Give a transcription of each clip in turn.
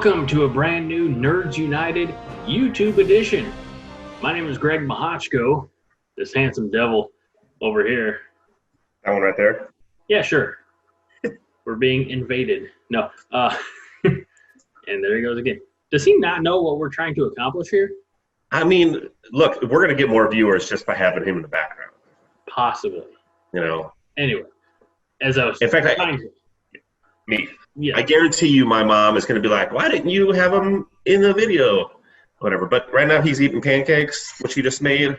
Welcome to a brand new Nerds United YouTube edition. My name is Greg Mahachko, this handsome devil over here. That one right there? Yeah, sure. We're being invaded. No. And there he goes again. Does he not know what we're trying to accomplish here? I mean, look, we're going to get more viewers just by having him in the background. Possibly. You know? Anyway, as I was in fact, I guarantee you my mom is going to be like, why didn't you have him in the video? Whatever. But right now he's eating pancakes, which he just made,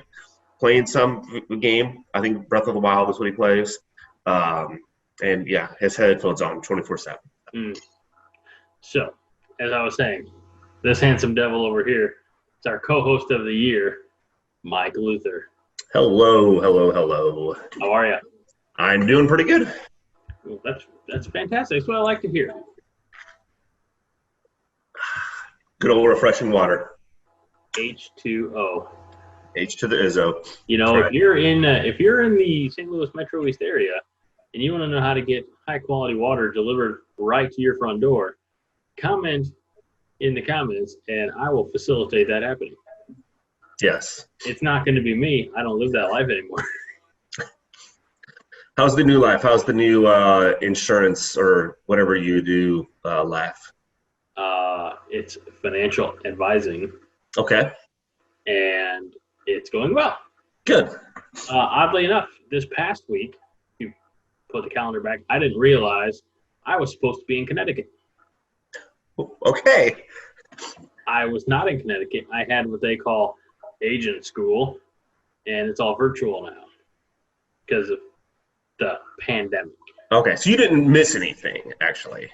playing some game. I think Breath of the Wild is what he plays. And yeah, his headphones on 24/7. So, as I was saying, this handsome devil over here is our co-host of the year, Mike Luther. Hello, hello, hello. How are you? I'm doing pretty good. Well, that's fantastic. That's what I like to hear. Good old refreshing water. H2O. H to the Izzo. You know, if you're in the St. Louis Metro East area and you want to know how to get high quality water delivered right to your front door, comment in the comments and I will facilitate that happening. Yes. It's not going to be me. I don't live that life anymore. How's the new life? How's the new insurance or whatever you do life? It's financial advising. Okay. And it's going well. Good. Oddly enough, this past week, you put the calendar back, I didn't realize I was supposed to be in Connecticut. Okay. I was not in Connecticut. I had what they call agent school, and it's all virtual now because of the pandemic. Okay, so you didn't miss anything, actually.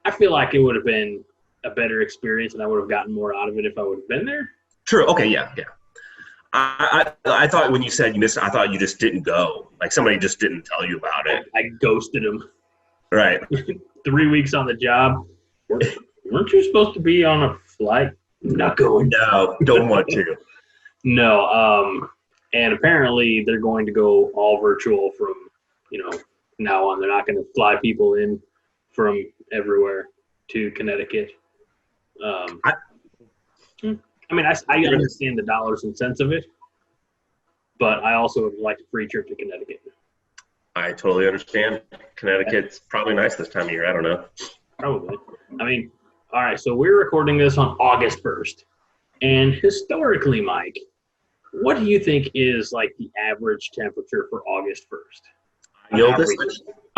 I feel like it would have been a better experience, and I would have gotten more out of it if I would have been there. True. Okay. Yeah. I thought when you said you missed, I thought you just didn't go. Like somebody just didn't tell you about it. I ghosted him. Right. 3 weeks on the job. Weren't you supposed to be on a flight? Not going. No, don't want to. No. And apparently they're going to go all virtual from, now on. They're not going to fly people in from everywhere to Connecticut. I understand the dollars and cents of it, but I also would like a free trip to Connecticut. I totally understand. Connecticut's probably nice this time of year. I don't know. Probably. All right, so we're recording this on August 1st. And historically, Mike, what do you think is like the average temperature for August 1st? Are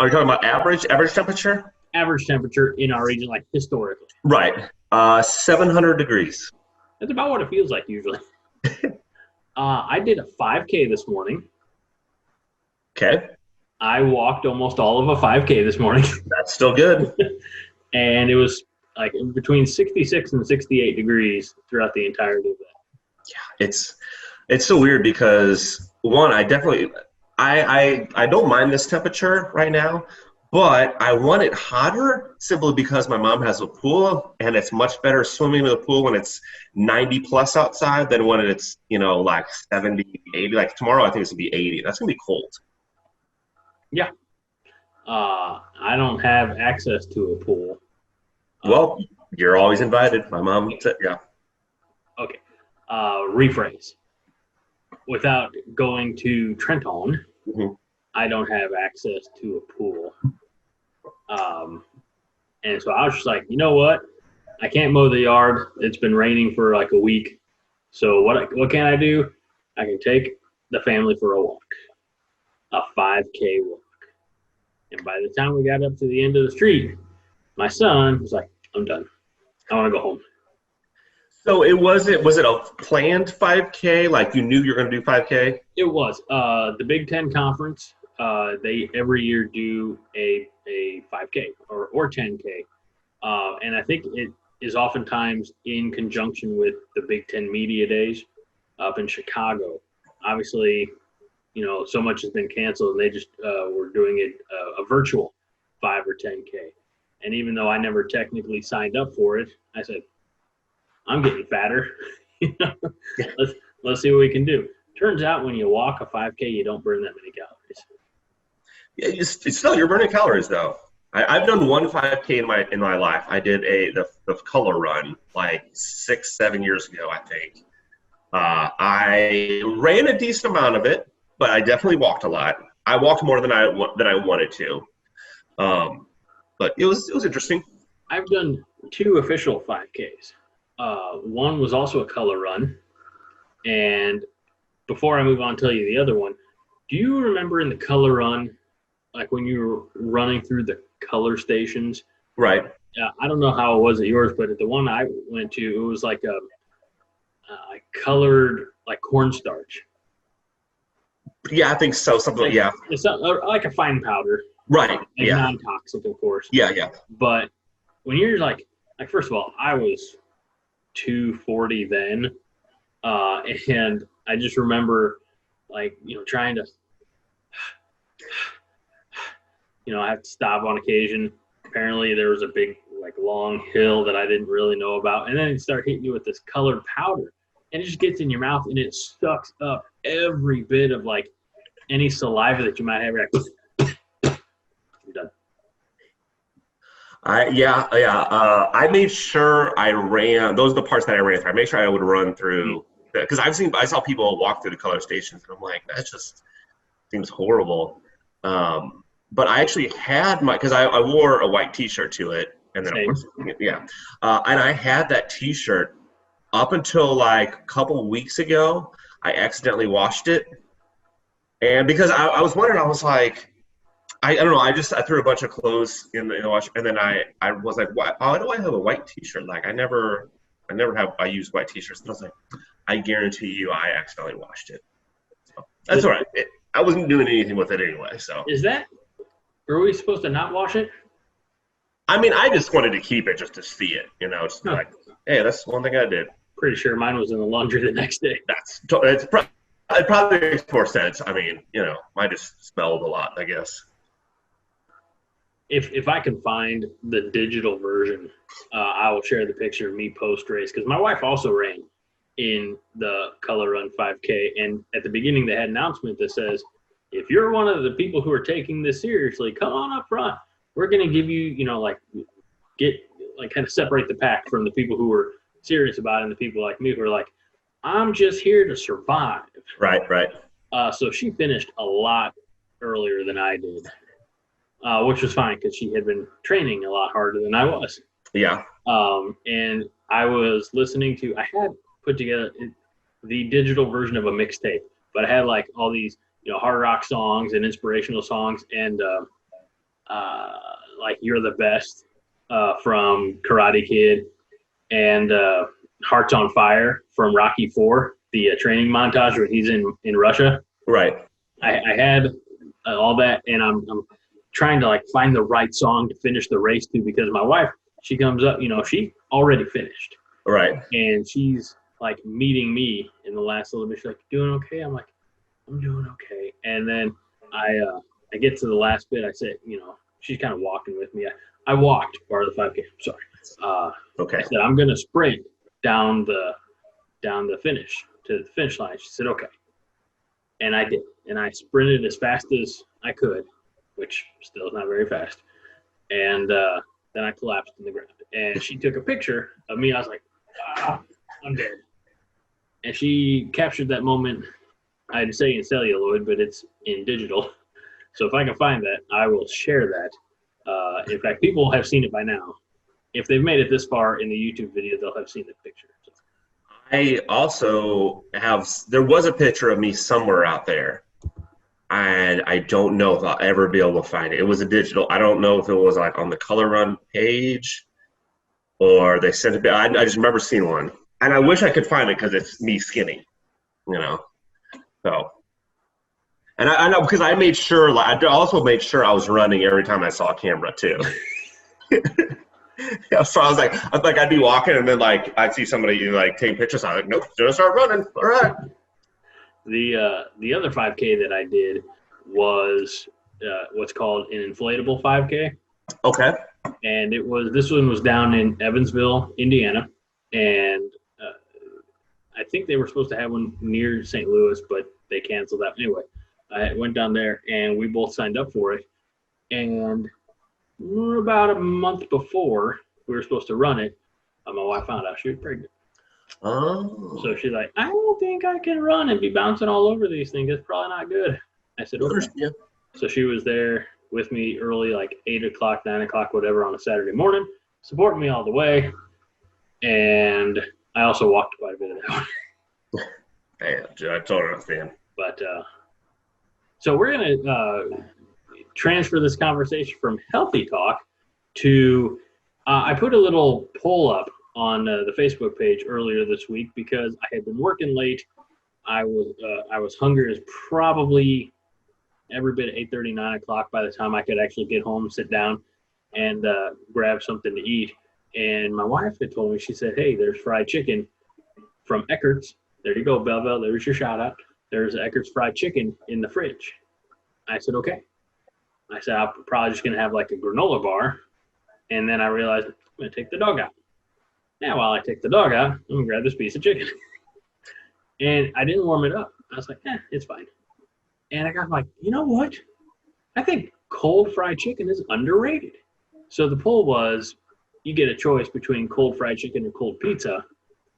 you talking about average temperature? Average temperature in our region, like historically. Right. 700 degrees. That's about what it feels like usually. I did a 5K this morning. Okay. I walked almost all of a 5K this morning. That's still good. And it was like between 66 and 68 degrees throughout the entirety of that. Yeah, it's so weird because one, I don't mind this temperature right now, but I want it hotter simply because my mom has a pool and it's much better swimming in the pool when it's 90 plus outside than when it's, like 70, 80. Like tomorrow, I think it's going to be 80. That's going to be cold. Yeah. I don't have access to a pool. Well, you're always invited. My mom said, yeah. Okay. Rephrase. Without going to Trenton, I don't have access to a pool. And so I was just like, you know what? I can't mow the yard. It's been raining for like a week. So what can I do? I can take the family for a walk, a 5K walk. And by the time we got up to the end of the street, my son was like, I'm done. I want to go home. So was it a planned 5K? Like you knew you were going to do 5K? It was. The Big Ten Conference, they every year do a 5K or 10K. And I think it is oftentimes in conjunction with the Big Ten Media Days up in Chicago. Obviously, so much has been canceled and they just were doing it a virtual 5 or 10K. And even though I never technically signed up for it, I said, I'm getting fatter. Let's see what we can do. Turns out when you walk a 5K, you don't burn that many calories. Yeah, it's still, you're burning calories though. I've done one 5K in my life. I did the color run like 6, 7 years ago, I think. I ran a decent amount of it, but I definitely walked a lot. I walked more than I wanted to. But it was interesting. I've done 2 official 5Ks. One was also a color run. And before I move on, tell you the other one. Do you remember in the color run, like when you were running through the color stations? Right. I don't know how it was at yours, but at the one I went to, it was like a colored like cornstarch. Yeah, I think so. Something like, yeah. It's like a fine powder. Right. Like yeah. non-toxic, of course. Yeah, yeah. But when you're like first of all, I was 240 then, and I just remember trying to, I have to stop on occasion. Apparently, there was a big long hill that I didn't really know about, and then it started hitting you with this colored powder, and it just gets in your mouth and it sucks up every bit of any saliva that you might have. You're like, I'm done. I made sure I ran. Those are the parts that I ran through. I made sure I would run through because I saw people walk through the color stations, and I'm like, that just seems horrible. But I actually had because I wore a white T-shirt to it, and then Same. of course, yeah, and I had that T-shirt up until a couple weeks ago. I accidentally washed it, and because I was wondering, I was like, I don't know. I threw a bunch of clothes in the wash, and then I was like, why do I have a white T-shirt? I use white T-shirts. And I was like, I guarantee you, I accidentally washed it. So that's all right. I wasn't doing anything with it anyway. So are we supposed to not wash it? I mean, I just wanted to keep it just to see it. Just like, hey, that's one thing I did. Pretty sure mine was in the laundry the next day. It probably makes more sense. I mean, mine just smelled a lot, I guess. If I can find the digital version, I will share the picture of me post race because my wife also ran in the Color Run 5K, and at the beginning they had an announcement that says, if you're one of the people who are taking this seriously, come on up front. We're going to give you, kind of separate the pack from the people who are serious about it and the people like me who are like, I'm just here to survive. Right. So she finished a lot earlier than I did, which was fine because she had been training a lot harder than I was. Yeah. And I was listening to, I had put together the digital version of a mixtape, but I had all these, hard rock songs and inspirational songs and You're the Best from Karate Kid and Hearts on Fire from Rocky IV, the training montage where he's in Russia. Right. I had all that, and I'm trying to find the right song to finish the race to because my wife, she comes up, she already finished. Right. And she's meeting me in the last little bit. She's like, doing okay? I'm like, I'm doing okay. And then I get to the last bit. I said, she's kind of walking with me. I walked part of the 5K. I'm sorry. Okay. I said, I'm going to sprint down the finish to the finish line. She said, okay. And I did. And I sprinted as fast as I could, which still is not very fast. And then I collapsed in the ground. And she took a picture of me. I was like, I'm dead. And she captured that moment. I'd say in celluloid, but it's in digital. So if I can find that, I will share that. In fact, people have seen it by now. If they've made it this far in the YouTube video, they'll have seen the picture. So. I also there was a picture of me somewhere out there, and I don't know if I'll ever be able to find it. It was a digital. I don't know if it was on the Color Run page or they sent it. I just remember seeing one, and I wish I could find it because it's me skinny, So, and I know because I made sure. I also made sure I was running every time I saw a camera too. Yeah, so I was like, I'd be walking, and then I'd see somebody take pictures. I'm like, nope, just start running. All right. The other 5K that I did was what's called an inflatable 5K. Okay. And this one was down in Evansville, Indiana, and I think they were supposed to have one near St. Louis, but they canceled that. Anyway, I went down there, and we both signed up for it, and about a month before we were supposed to run it, my wife found out she was pregnant. Oh. So she's like, I don't think I can run and be bouncing all over these things. It's probably not good. I said, okay. Yeah. So she was there with me early, like 8 o'clock, 9 o'clock, whatever, on a Saturday morning, supporting me all the way. And I also walked quite a bit of that one. Hey, I totally understand. But so we're going to transfer this conversation from healthy talk to I put a little poll up on the Facebook page earlier this week because I had been working late. I was hungry as probably every bit at 8:30, 9 o'clock by the time I could actually get home, sit down, and grab something to eat. And my wife had told me, she said, hey, there's fried chicken from Eckert's. There you go, Belleville. There's your shout out. There's Eckert's fried chicken in the fridge. I said, okay. I said, I'm probably just going to have like a granola bar. And then I realized I'm going to take the dog out. Now, while I take the dog out, I'm going to grab this piece of chicken. And I didn't warm it up. I was like, it's fine. And I got like, you know what? I think cold fried chicken is underrated. So the poll was, you get a choice between cold fried chicken or cold pizza.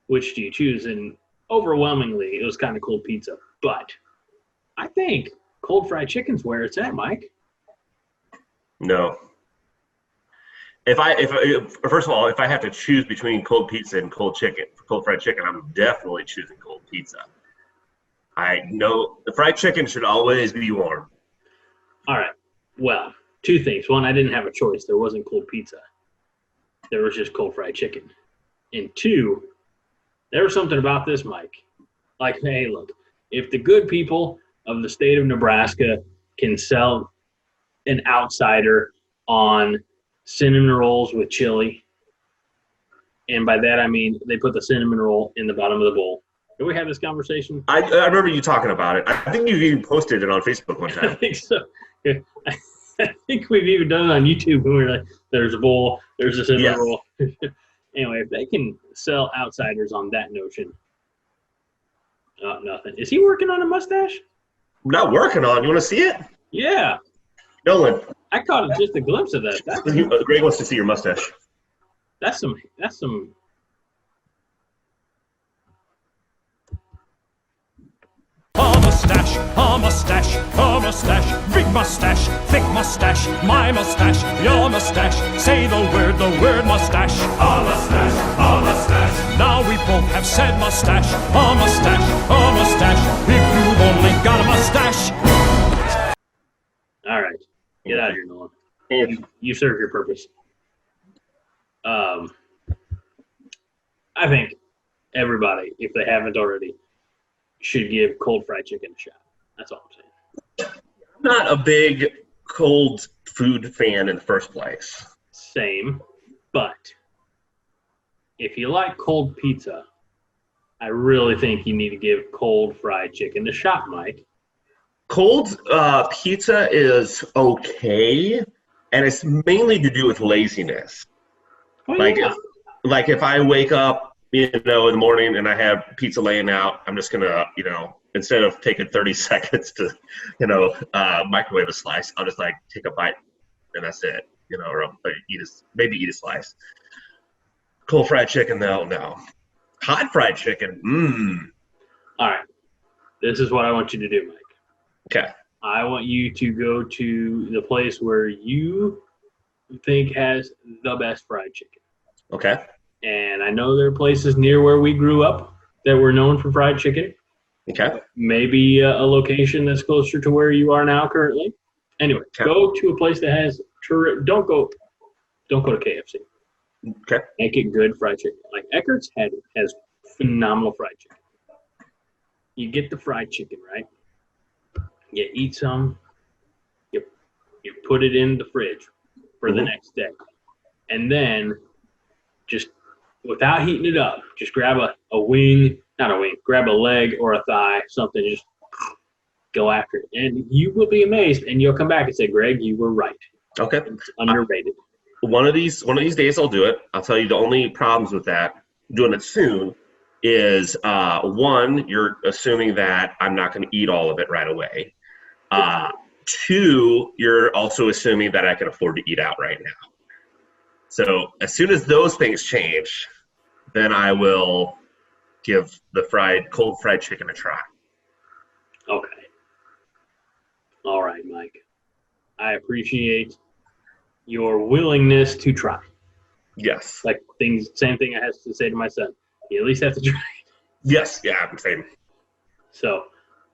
Which do you choose? And overwhelmingly, it was kind of cold pizza. But I think cold fried chicken's where it's at, Mike. No. First of all, if I have to choose between cold pizza and cold fried chicken, I'm definitely choosing cold pizza. I know the fried chicken should always be warm. All right. Well, two things. One, I didn't have a choice. There wasn't cold pizza. There was just cold fried chicken. And two, there was something about this, Mike. Like, hey, look, if the good people of the state of Nebraska can sell an outsider on cinnamon rolls with chili, and by that I mean they put the cinnamon roll in the bottom of the bowl. Did we have this conversation? I remember you talking about it. I think you even posted it on Facebook one time. I think so. I think we've even done it on YouTube when we were like, there's a bowl, there's a cinnamon roll. Anyway, if they can sell outsiders on that notion, nothing. Is he working on a mustache? I'm not working on. You want to see it? Yeah. Nolan. I caught just a glimpse of that. Greg wants to see your mustache. That's some. A mustache, a mustache, a mustache, big mustache, thick mustache, my mustache, your mustache, say the word mustache. A mustache, a mustache. Now we both have said mustache, a mustache, if you've only got a mustache. All right, get out of here, Nolan. You serve your purpose. I think everybody, if they haven't already, should give cold fried chicken a shot. That's all I'm saying. I'm not a big cold food fan in the first place. Same, but if you like cold pizza, I really think you need to give cold fried chicken a shot, Mike. Cold pizza is okay, and it's mainly to do with laziness. Oh, Like if I wake up, in the morning and I have pizza laying out, I'm just gonna, instead of taking 30 seconds to, microwave a slice, I'll just like take a bite and that's it, or maybe eat a slice. Cold fried chicken, though, no. Hot fried chicken, All right. This is what I want you to do, Mike. Okay. I want you to go to the place where you think has the best fried chicken. Okay. And I know there are places near where we grew up that were known for fried chicken. Okay. Maybe a location that's closer to where you are now currently. Anyway, Go to a place that has don't go to KFC. Okay. Make it good fried chicken. Like Eckert's has phenomenal fried chicken. You get the fried chicken, right? You eat some. You put it in the fridge for the next day. And then just without heating it up, just grab grab a leg or a thigh, something, just go after it. And you will be amazed, and you'll come back and say, Greg, you were right. Okay. It's underrated. One of these days I'll do it. I'll tell you the only problems with that, doing it soon, is one, you're assuming that I'm not going to eat all of it right away. 2, you're also assuming that I can afford to eat out right now. So as soon as those things change, then I will give the cold fried chicken a try. Okay. All right, Mike. I appreciate your willingness to try. Yes. Like same thing I have to say to my son. You at least have to try. Yes. Yeah, I'm saying. So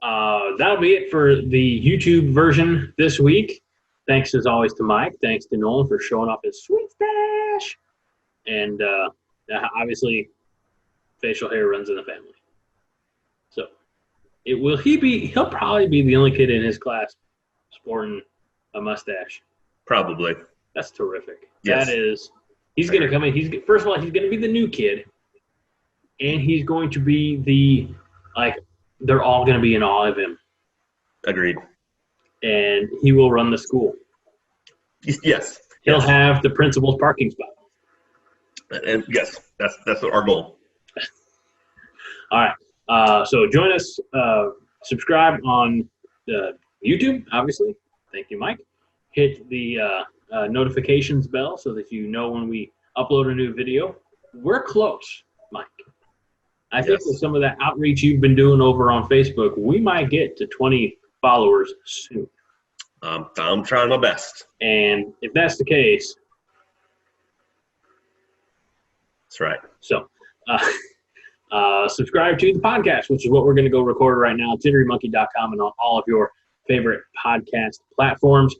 that'll be it for the YouTube version this week. Thanks as always to Mike. Thanks to Nolan for showing off his sweet stash. And obviously, facial hair runs in the family. So he'll probably be the only kid in his class sporting a mustache. Probably. That's terrific. Yes. He's going to come in. First of all, he's going to be the new kid. And he's going to be they're all going to be in awe of him. Agreed. And he will run the school. Yes. He'll have the principal's parking spot. And yes, that's our goal. All right. So join us. Subscribe on YouTube, obviously. Thank you, Mike. Hit the notifications bell so that you know when we upload a new video. We're close, Mike. I think with some of that outreach you've been doing over on Facebook, we might get to 20 followers soon. I'm trying my best. And if that's the case, that's right. So subscribe to the podcast, which is what we're going to go record right now at jitterymonkey.com and on all of your favorite podcast platforms.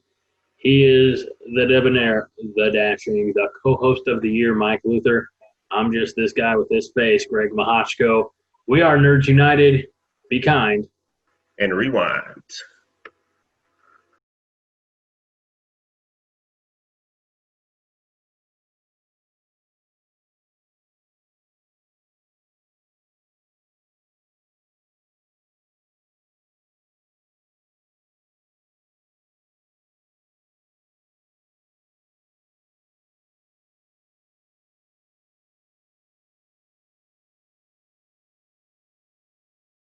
He is the debonair, the dashing, the co-host of the year, Mike Luther. I'm just this guy with this face, Greg Mahochko. We are Nerds United. Be kind. And rewind.